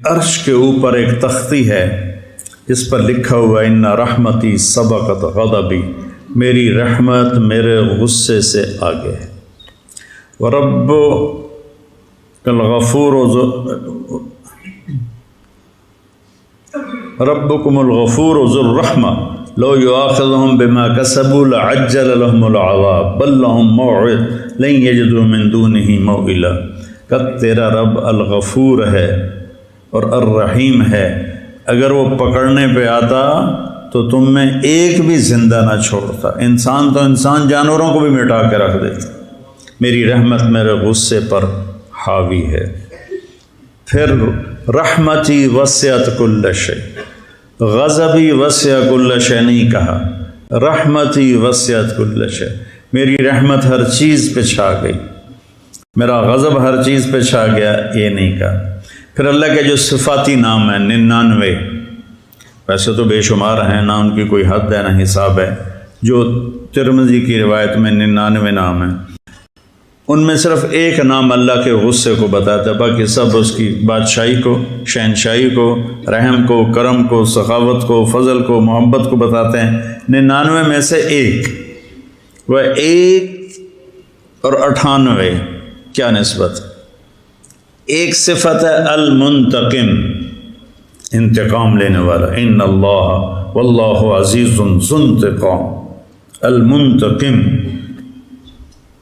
عرش کے اوپر ایک تختی ہے جس پر لکھا ہوا ان رحمتی سبقت غضبی، میری رحمت میرے غصے سے آگے ہے۔ ورب الغفور ربکم الغفور ذو الرحمہ لو یؤاخذہم بما کسبوا لعجل لهم العذاب بل لهم موعد لن یجدوا من دونہ موئلا۔ کہ تیرا رب الغفور ہے اور الرحیم ہے، اگر وہ پکڑنے پہ آتا تو تم میں ایک بھی زندہ نہ چھوڑتا، انسان تو انسان جانوروں کو بھی مٹا کے رکھ دیتا۔ میری رحمت میرے غصے پر حاوی ہے۔ پھر رحمتی وسعت کل شیء، غضبی وسع کل شیء نہیں کہا، رحمتی وسعت کل شیء، میری رحمت ہر چیز پہ چھا گئی، میرا غضب ہر چیز پہ چھا گیا، یہ نہیں کہا۔ پھر اللہ کے جو صفاتی نام ہیں 99، ویسے تو بے شمار ہیں، نہ ان کی کوئی حد ہے نہ حساب ہے، جو ترمذی کی روایت میں 99 نام ہیں، ان میں صرف ایک نام اللہ کے غصے کو بتاتا ہے، باقی سب اس کی بادشاہی کو، شہنشاہی کو، رحم کو، کرم کو، سخاوت کو، فضل کو، محبت کو بتاتے ہیں۔ 99 میں سے ایک، وہ 1 اور 98 کیا نسبت؟ ایک صفت ہے المنتقم، انتقام لینے والا، ان اللہ واللہ عزیز ذو انتقام، المنتقم،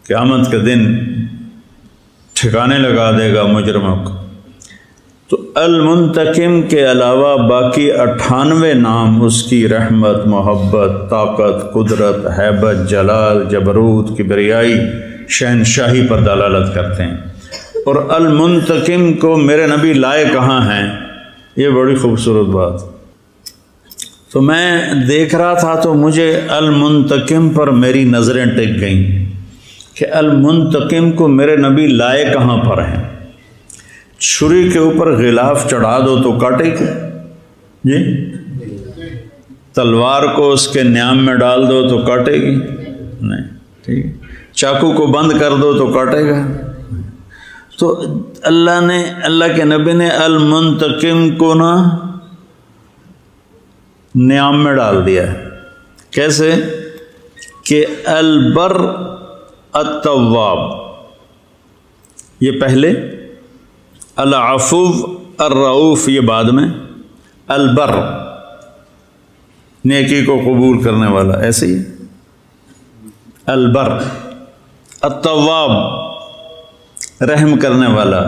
قیامت کے دن ٹھکانے لگا دے گا مجرموں کو۔ تو المنتقم کے علاوہ باقی 98 نام اس کی رحمت، محبت، طاقت، قدرت، ہیبت، جلال، جبروت، کبریائی، شہنشاہی پر دلالت کرتے ہیں۔ اور المنتقم کو میرے نبی لائے کہاں ہیں، یہ بڑی خوبصورت بات۔ تو میں دیکھ رہا تھا تو مجھے المنتقم پر میری نظریں ٹک گئیں کہ المنتقم کو میرے نبی لائے کہاں پر ہیں۔ چھری کے اوپر غلاف چڑھا دو تو کاٹے گی جی، تلوار کو اس کے نیام میں ڈال دو تو کاٹے گی نہیں، ٹھیک ہے، چاقو کو بند کر دو تو کاٹے گا۔ تو اللہ کے نبی نے المنتقم کو نا نیام میں ڈال دیا ہے۔ کیسے کہ البر التواب، یہ پہلے، العفو الرؤوف یہ بعد میں، البر نیکی کو قبول کرنے والا، ایسے ہی البر، التواب رحم کرنے والا،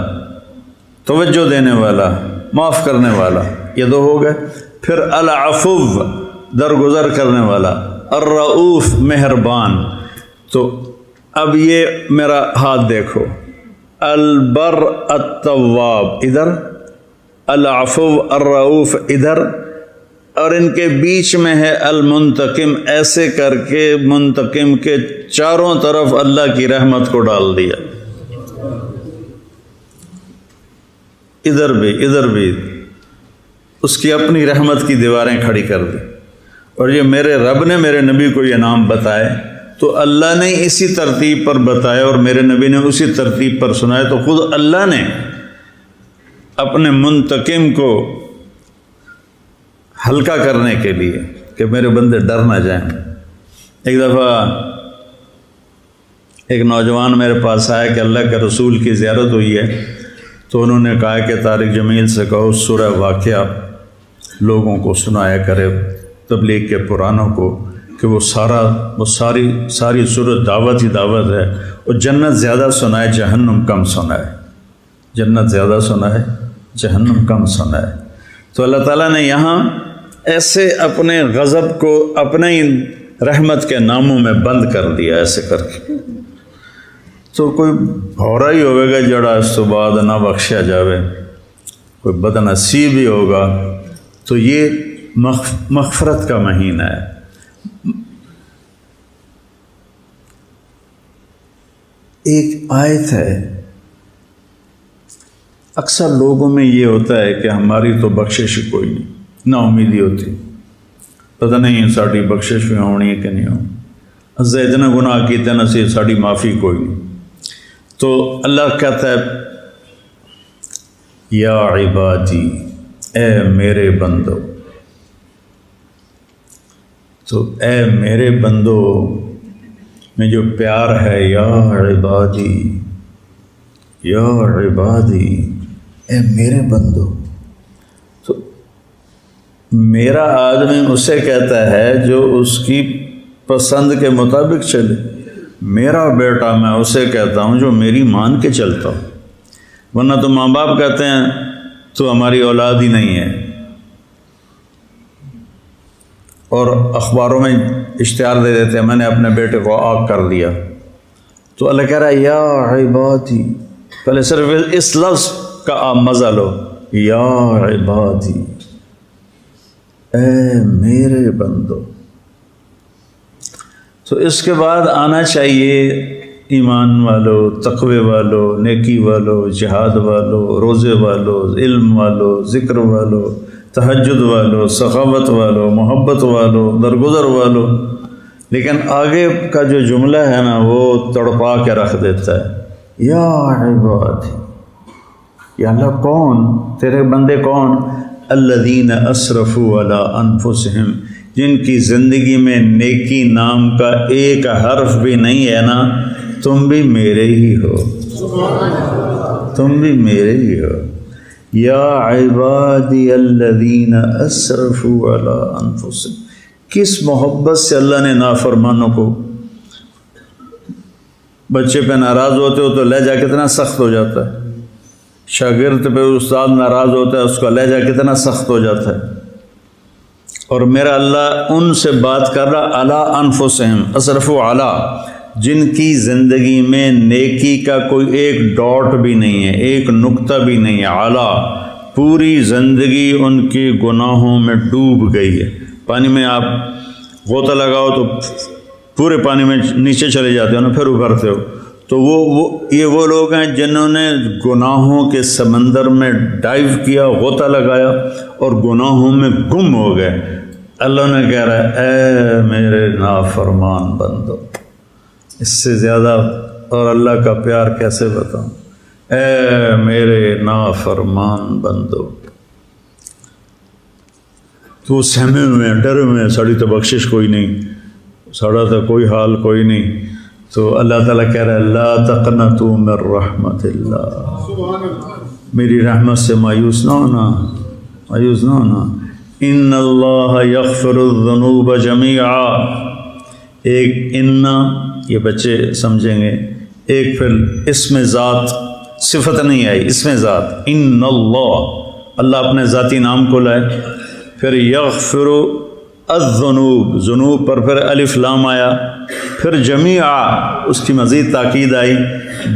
توجہ دینے والا، معاف کرنے والا، یہ 2 ہو گئے۔ پھر العفو درگزر کرنے والا، الرؤوف مہربان۔ تو اب یہ میرا ہاتھ دیکھو، البر التواب ادھر، العفو الرؤوف ادھر، اور ان کے بیچ میں ہے المنتقم، ایسے کر کے منتقم کے چاروں طرف اللہ کی رحمت کو ڈال دیا، ادھر بھی اس کی اپنی رحمت کی دیواریں کھڑی کر دی۔ اور یہ میرے رب نے میرے نبی کو یہ نام بتائے تو اللہ نے اسی ترتیب پر بتایا اور میرے نبی نے اسی ترتیب پر سنایا، تو خود اللہ نے اپنے منتقم کو ہلکا کرنے کے لیے کہ میرے بندے ڈر نہ جائیں۔ ایک دفعہ ایک نوجوان میرے پاس آیا کہ اللہ کے رسول کی زیارت ہوئی ہے، تو انہوں نے کہا کہ طارق جمیل سے کہو سورہ واقعہ لوگوں کو سنایا کرے، تبلیغ کے پرانوں کو، کہ وہ ساری سورت دعوت ہی دعوت ہے، اور جنت زیادہ سنائے جہنم کم سنائے، جنت زیادہ سنائے جہنم کم سنائے۔ تو اللہ تعالیٰ نے یہاں ایسے اپنے غضب کو اپنے ہی رحمت کے ناموں میں بند کر دیا، ایسے کر کے۔ تو کوئی بھورا ہی ہوئے گا جڑا اس تو بعد نہ بخشیا جاوے، کوئی بد نصیب ہی ہوگا۔ تو یہ مغفرت کا مہینہ ہے۔ ایک آیت ہے، اکثر لوگوں میں یہ ہوتا ہے کہ ہماری تو بخشش کوئی نہیں، نا امیدی ہوتی، پتہ نہیں ساڑی بخشش بھی ہونی ہے کہ نہیں ہونی، اتنا گناہ کیتے نہ سی ساڑی معافی کوئی نہیں۔ تو اللہ کہتا ہے یا عبادی، اے میرے بندو. تو اے میرے بندو میں جو پیار ہے، یا عبادی، یا عبادی، اے میرے بندو. تو میرا آدمی اسے کہتا ہے جو اس کی پسند کے مطابق چلے. میرا بیٹا میں اسے کہتا ہوں جو میری مان کے چلتا ہوں. ورنہ تو ماں باپ کہتے ہیں تو ہماری اولاد ہی نہیں ہے، اور اخباروں میں اشتہار دے دیتے ہیں میں نے اپنے بیٹے کو آگ کر دیا. تو اللہ کہہ رہا ہے یا عبادی، پہلے صرف اس لفظ کا آپ مزہ لو، یا عبادی، اے میرے بندو. تو اس کے بعد آنا چاہیے ایمان والو، تقوی والو، نیکی والو، جہاد والو، روزے والو، علم والو، ذکر والو، تہجد والو، سخاوت والو، محبت والو، درگزر والو. لیکن آگے کا جو جملہ ہے نا وہ تڑپا کے رکھ دیتا ہے، یا عبادی. یا اللہ کون؟ تیرے بندے کون؟ الذین اسرفوا علی انفسہم، جن کی زندگی میں نیکی نام کا ایک حرف بھی نہیں ہے نا. تم بھی میرے ہی ہو، تم بھی میرے ہی ہو. یا عبادی الذین اسرفوا علی انفسہم. کس محبت سے اللہ نے نافرمانوں کو، بچے پہ ناراض ہوتے ہو تو لہجہ کتنا سخت ہو جاتا ہے، شاگرد پہ استاد ناراض ہوتا ہے اس کا لہجہ کتنا سخت ہو جاتا ہے. اور میرا اللہ ان سے بات کر رہا علی انفسہم، اسرفوا علی، جن کی زندگی میں نیکی کا کوئی ایک ڈاٹ بھی نہیں ہے، ایک نقطہ بھی نہیں ہے. اعلیٰ، پوری زندگی ان کے گناہوں میں ڈوب گئی ہے. پانی میں آپ غوطہ لگاؤ تو پورے پانی میں نیچے چلے جاتے ہو نا، پھر ابھرتے ہو. تو یہ وہ لوگ ہیں جنہوں نے گناہوں کے سمندر میں ڈائیو کیا، غوطہ لگایا اور گناہوں میں گم ہو گئے. اللہ نے کہہ رہا ہے اے میرے نافرمان بندو. اس سے زیادہ اور اللہ کا پیار کیسے بتاؤں؟ اے میرے نافرمان بندو. تو سہمے ہوئے ہیں، ڈرے ہوئے ہیں، ساڑی تو بخشش کوئی نہیں، ساڑا تو کوئی حال کوئی نہیں. تو اللہ تعالیٰ کہہ رہا ہے لا تقنطوا من رحمت اللہ، میری رحمت سے مایوس نہ ہونا، مایوس نہ ہونا. ان اللہ یغفر الذنوب جمیعا. ایک ان، یہ بچے سمجھیں گے، ایک پھر اسم ذات، صفت نہیں آئی، اسم ذات ان اللہ، اللہ اپنے ذاتی نام کو لائے. پھر یغفر الذنوب، ذنوب پر پھر الف لام آیا. پھر جمیعا، اس کی مزید تاکید آئی،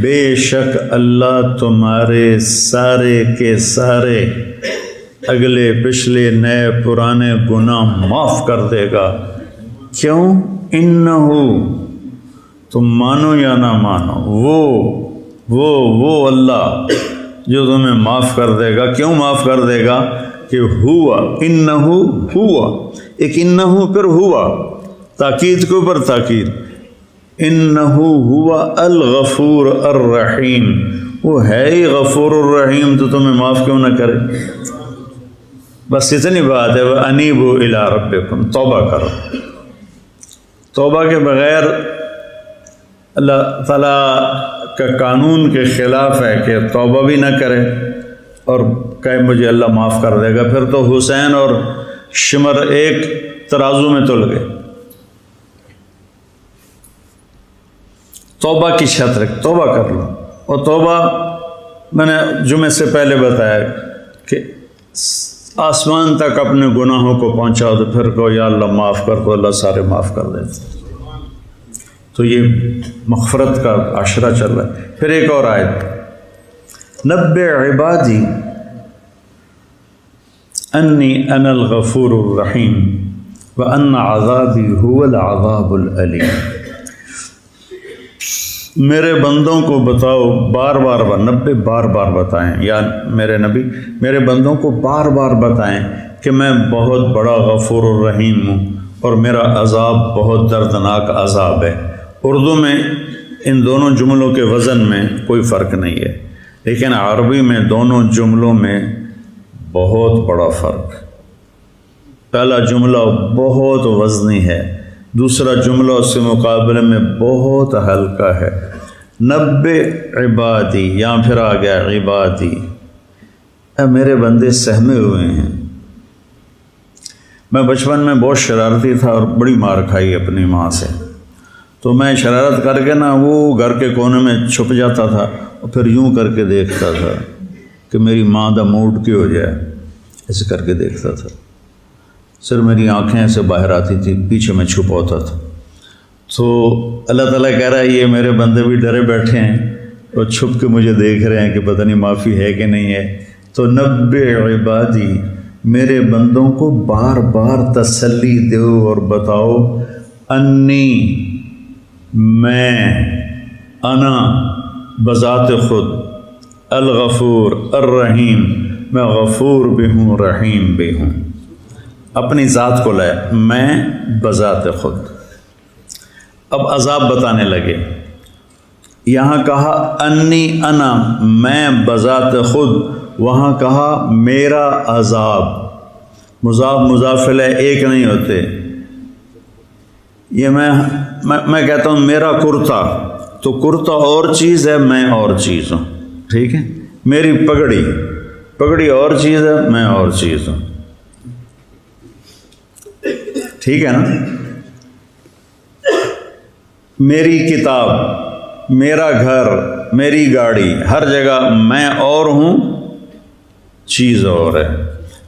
بے شک اللہ تمہارے سارے کے سارے اگلے پچھلے نئے پرانے گناہ معاف کر دے گا. کیوں؟ انہو، تم مانو یا نہ مانو، وہ اللہ جو تمہیں معاف کر دے گا. کیوں معاف کر دے گا؟ کہ ہوا، انہو ہوا، ایک انہو پھر ہوا، تاکید کے اوپر تاکید. انہو ہوا الغفور الرحیم، وہ ہے ہی غفور الرحیم، تو تمہیں معاف کیوں نہ کرے؟ بس اتنی بات ہے. وَأَنِيبُوا إِلَىٰ رَبِّكُمْ، توبہ کرو. توبہ کے بغیر اللہ تعالیٰ کا قانون کے خلاف ہے کہ توبہ بھی نہ کرے اور کہے مجھے اللہ معاف کر دے گا. پھر تو حسین اور شمر ایک ترازو میں تل گئے. توبہ کی چھت رکھ، توبہ کر لو. اور توبہ میں نے جمعے سے پہلے بتایا کہ آسمان تک اپنے گناہوں کو پہنچاؤ تو پھر کہو یا اللہ معاف کر، تو اللہ سارے معاف کر دیتے. تو یہ مغفرت کا عشرہ چل رہا ہے. پھر ایک اور آیت، نبئ عبادی انی انا الغفور الرحیم وان عذابی هو العذاب العلیم. میرے بندوں کو بتاؤ، بار بار نبے بار بار بتائیں، یا میرے نبی میرے بندوں کو بار بار بتائیں کہ میں بہت بڑا غفور الرحیم ہوں اور میرا عذاب بہت دردناک عذاب ہے. اردو میں ان دونوں جملوں کے وزن میں کوئی فرق نہیں ہے. لیکن عربی میں دونوں جملوں میں بہت بڑا فرق ہے۔ پہلا جملہ بہت وزنی ہے، دوسرا جملہ اس کے مقابلے میں بہت ہلکا ہے۔ نبئ عبادی، یہاں پھر آ گیا عبادی، اے میرے بندے سہمے ہوئے ہیں۔ میں بچپن میں بہت شرارتی تھا اور بڑی مار کھائی اپنی ماں سے، تو میں شرارت کر کے نا وہ گھر کے کونے میں چھپ جاتا تھا اور پھر یوں کر کے دیکھتا تھا کہ میری ماں دا موڈ کیوں ہو جائے، ایسے کر کے دیکھتا تھا، صرف میری آنکھیں ایسے باہر آتی تھی، پیچھے میں چھپ ہوتا تھا۔ تو اللہ تعالیٰ کہہ رہا ہے یہ میرے بندے بھی ڈرے بیٹھے ہیں اور چھپ کے مجھے دیکھ رہے ہیں کہ پتہ نہیں معافی ہے کہ نہیں ہے۔ تو نبئ عبادی، میرے بندوں کو بار بار تسلی دو اور بتاؤ، انی، میں، انا بذات خود، الغفور الرحیم، میں غفور بھی ہوں رحیم بھی ہوں، اپنی ذات کو لائے، میں بذات خود۔ اب عذاب بتانے لگے، یہاں کہا انی انا، میں بذات خود، وہاں کہا میرا عذاب۔ مضاف مضاف الیہ ایک نہیں ہوتے، یہ میں کہتا ہوں میرا کرتا، تو کرتا اور چیز ہے، میں اور چیز ہوں، ٹھیک ہے؟ میری پگڑی اور چیز ہے، میں اور چیز ہوں، ٹھیک ہے نا؟ میری کتاب، میرا گھر، میری گاڑی، ہر جگہ میں اور ہوں، چیز اور ہے۔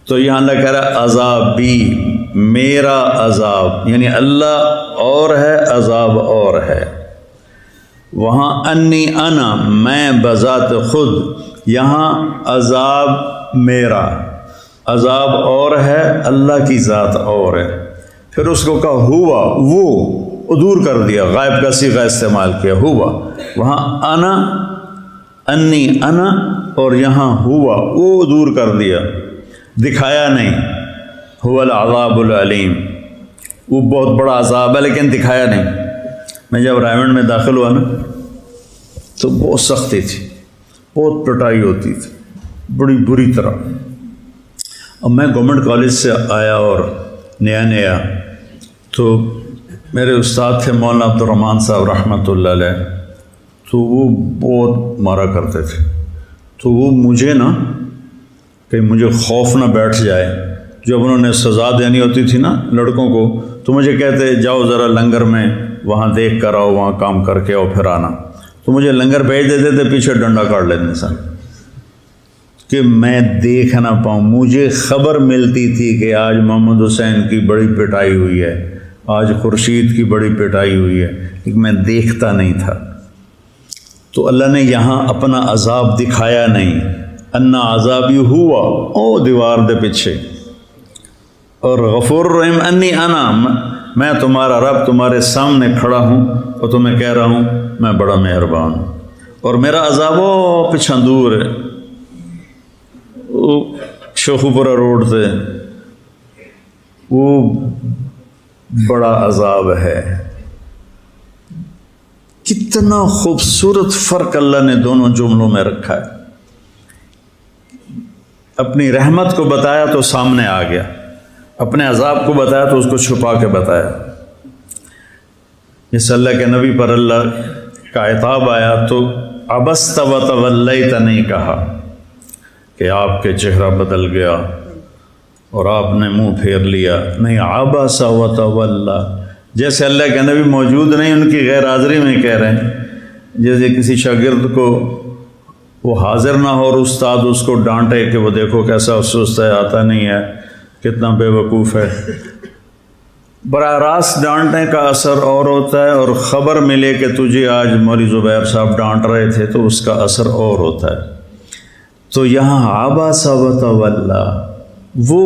تو یہاں اللہ کہہ رہا ہے عذاب بھی، میرا عذاب، یعنی اللہ اور ہے، عذاب اور ہے۔ وہاں انی انا، میں بذات خود، یہاں عذاب میرا، عذاب اور ہے، اللہ کی ذات اور ہے۔ پھر اس کو کہا ہوا، وہ دور کر دیا، غائب کا صیغہ استعمال کیا، ہوا۔ وہاں انا، انی انا، اور یہاں ہوا، وہ دور کر دیا، دکھایا نہیں۔ هو العذاب العلیم، وہ بہت بڑا عذاب ہے لیکن دکھایا نہیں۔ میں جب رائمنڈ میں داخل ہوا نا تو بہت سختی تھی، بہت پٹائی ہوتی تھی، بڑی بری طرح۔ اب میں گورنمنٹ کالج سے آیا اور نیا تو میرے استاد تھے مولانا عبد الرحمن صاحب رحمۃ اللہ علیہ، تو وہ بہت مارا کرتے تھے۔ تو وہ مجھے نا کہ مجھے خوف نہ بیٹھ جائے، جب انہوں نے سزا دینی ہوتی تھی نا لڑکوں کو، تو مجھے کہتے جاؤ ذرا لنگر میں وہاں دیکھ کر آؤ، وہاں کام کر کے آؤ پھر آنا۔ تو مجھے لنگر بھیج دیتے تھے، پیچھے ڈنڈا کاٹ لیتے سن کہ میں دیکھ نہ پاؤں۔ مجھے خبر ملتی تھی کہ آج محمد حسین کی بڑی پٹائی ہوئی ہے، آج خورشید کی بڑی پٹائی ہوئی ہے، لیکن میں دیکھتا نہیں تھا۔ تو اللہ نے یہاں اپنا عذاب دکھایا نہیں، انا عذابی ہوا، او دیوار دے پیچھے، اور غفور الرحیم انی انا، میں تمہارا رب تمہارے سامنے کھڑا ہوں اور تمہیں کہہ رہا ہوں میں بڑا مہربان ہوں، اور میرا عذاب وہ پیچھے دور ہے، وہ شیخوپورہ روڈ سے، وہ بڑا عذاب ہے۔ کتنا خوبصورت فرق اللہ نے دونوں جملوں میں رکھا ہے۔ اپنی رحمت کو بتایا تو سامنے آ گیا، اپنے عذاب کو بتایا تو اس کو چھپا کے بتایا۔ جس اللہ کے نبی پر اللہ کا عتاب آیا تو عبست وتولیت نہیں کہا کہ آپ کے چہرہ بدل گیا اور آپ نے منہ پھیر لیا، نہیں، عبس وتولی، جیسے اللہ کے نبی موجود نہیں، ان کی غیر حاضری میں کہہ رہے ہیں، جیسے کسی شاگرد کو وہ حاضر نہ ہو اور استاد اس کو ڈانٹے کہ وہ دیکھو کیسا سست ہے، آتا نہیں ہے، کتنا بے وقوف ہے۔ براہ راست ڈانٹنے کا اثر اور ہوتا ہے، اور خبر ملے کہ تجھے آج مولوی زبیر صاحب ڈانٹ رہے تھے تو اس کا اثر اور ہوتا ہے۔ تو یہاں عبس وتولی، وہ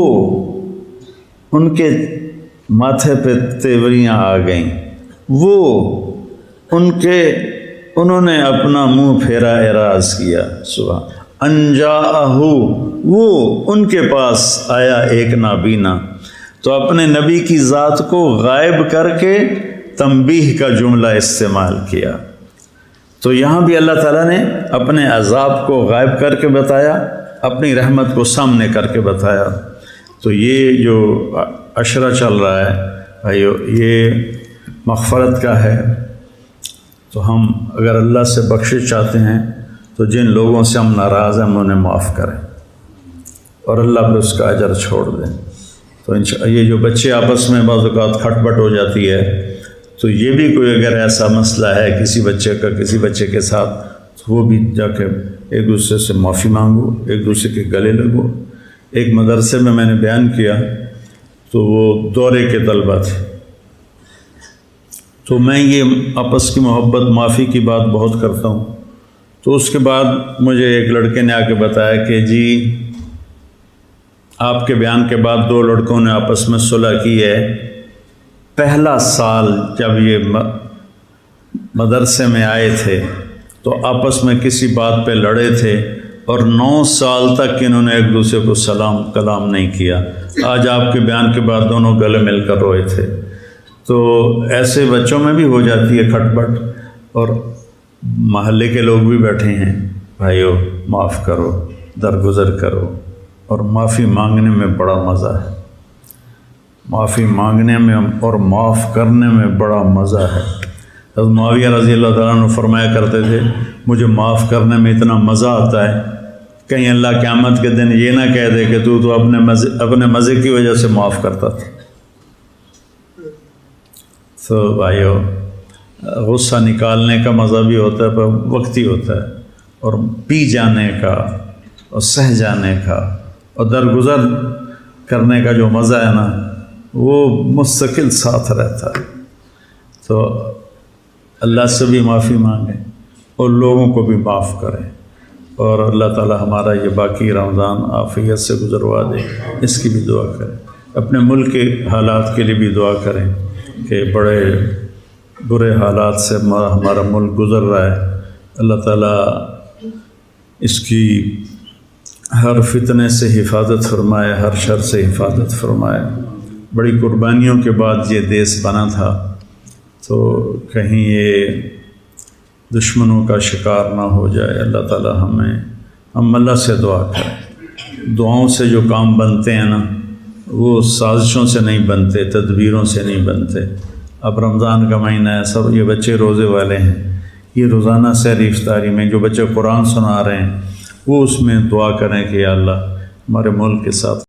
ان کے ماتھے پہ تیوریاں آ گئیں، وہ انہوں نے اپنا منہ پھیرا، اعراض کیا۔ سبحان انجاءہ، وہ ان کے پاس آیا ایک نابینا۔ تو اپنے نبی کی ذات کو غائب کر کے تنبیہ کا جملہ استعمال کیا۔ تو یہاں بھی اللہ تعالیٰ نے اپنے عذاب کو غائب کر کے بتایا، اپنی رحمت کو سامنے کر کے بتایا۔ تو یہ جو عشرہ چل رہا ہے بھائیو، یہ مغفرت کا ہے۔ تو ہم اگر اللہ سے بخشش چاہتے ہیں تو جن لوگوں سے ہم ناراض ہیں ہم انہیں معاف کریں اور اللہ پہ اس کا اجر چھوڑ دیں۔ تو یہ جو بچے آپس میں بعض اوقات کھٹ پٹ ہو جاتی ہے، تو یہ بھی کوئی اگر ایسا مسئلہ ہے کسی بچے کا کسی بچے کے ساتھ، تو وہ بھی جا کے ایک دوسرے سے معافی مانگو، ایک دوسرے کے گلے لگو۔ ایک مدرسے میں نے بیان کیا، تو وہ دورے کے طلبہ تھے، تو میں یہ آپس کی محبت معافی کی بات بہت کرتا ہوں۔ تو اس کے بعد مجھے ایک لڑکے نے آ کے بتایا کہ جی آپ کے بیان کے بعد 2 لڑکوں نے آپس میں صلح کی ہے۔ پہلا سال جب یہ مدرسے میں آئے تھے تو آپس میں کسی بات پہ لڑے تھے، اور 9 سال تک انہوں نے ایک دوسرے کو سلام کلام نہیں کیا۔ آج آپ کے بیان کے بعد دونوں گلے مل کر روئے تھے۔ تو ایسے بچوں میں بھی ہو جاتی ہے کھٹ پٹ، اور محلے کے لوگ بھی بیٹھے ہیں، بھائیو معاف کرو، درگزر کرو، اور معافی مانگنے میں بڑا مزہ ہے۔ معافی مانگنے میں اور معاف کرنے میں بڑا مزہ ہے۔ حضرت معاویہ رضی اللہ تعالیٰ عنہ فرمایا کرتے تھے، مجھے معاف کرنے میں اتنا مزہ آتا ہے، کہیں اللہ قیامت کے دن یہ نہ کہہ دے کہ تو اپنے مزے کی وجہ سے معاف کرتا تھا۔ تو بھائیو، غصہ نکالنے کا مزہ بھی ہوتا ہے پر وقتی ہوتا ہے، اور پی جانے کا اور سہ جانے کا اور درگزر کرنے کا جو مزہ ہے نا، وہ مستقل ساتھ رہتا ہے۔ تو اللہ سے بھی معافی مانگیں اور لوگوں کو بھی معاف کریں، اور اللہ تعالی ہمارا یہ باقی رمضان عافیت سے گزروا دے، اس کی بھی دعا کریں۔ اپنے ملک کے حالات کے لیے بھی دعا کریں کہ بڑے برے حالات سے ہمارا ملک گزر رہا ہے۔ اللہ تعالیٰ اس کی ہر فتنے سے حفاظت فرمائے، ہر شر سے حفاظت فرمائے۔ بڑی قربانیوں کے بعد یہ دیس بنا تھا، تو کہیں یہ دشمنوں کا شکار نہ ہو جائے۔ اللہ تعالیٰ ہم اللہ سے دعا کریں۔ دعاؤں سے جو کام بنتے ہیں نا، وہ سازشوں سے نہیں بنتے، تدبیروں سے نہیں بنتے۔ اب رمضان کا مہینہ ہے، سب یہ بچے روزے والے ہیں، یہ روزانہ سحری افطاری میں جو بچے قرآن سنا رہے ہیں، وہ اس میں دعا کریں کہ یا اللہ ہمارے ملک کے ساتھ